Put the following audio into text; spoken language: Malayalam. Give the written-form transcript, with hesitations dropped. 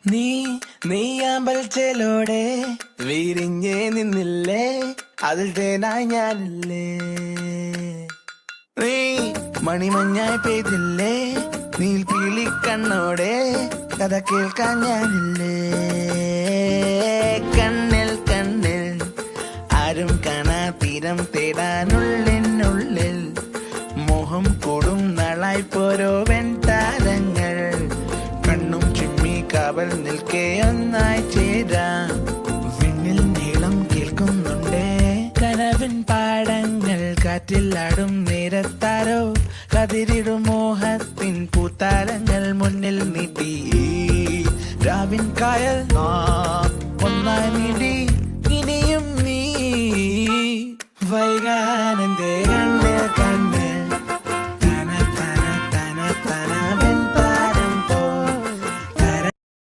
നീ നീയാമ്പൽച്ചലോടെ വിരിഞ്ഞേ നിന്നില്ലേ, അതിൽ തേനായി ഞാനില്ലേ. നീ മണിമഞ്ഞായി പെയ്തില്ലേ, നീൽപ്പീലി കണ്ണോടെ കഥ കേൾക്കാൻ ഞാനില്ലേ. കണ്ണിൽ കണ്ണിൽ ആരും കാണാ തീരം തേടാനുള്ളിനുള്ളിൽ മോഹം കൂടും നാളായി പോരോ വെൺതാരങ്ങൾ. കണ്ണും ചിമ്മി കാവൽ നിൽക്കേ ഒന്നായി ചേരാം. വിണ്ണിൽ നീളം കേൾക്കുന്നുണ്ടേ കനവിൻ പാടങ്ങൾ, കാറ്റിലാടും നേരത്താരോ കതിരിടും മോഹത്തിൻ പൂത്താരങ്ങൾ മുന്നിൽ നീട്ടി. രാവിൻ കായൽ നാം ഒന്നായി നീടി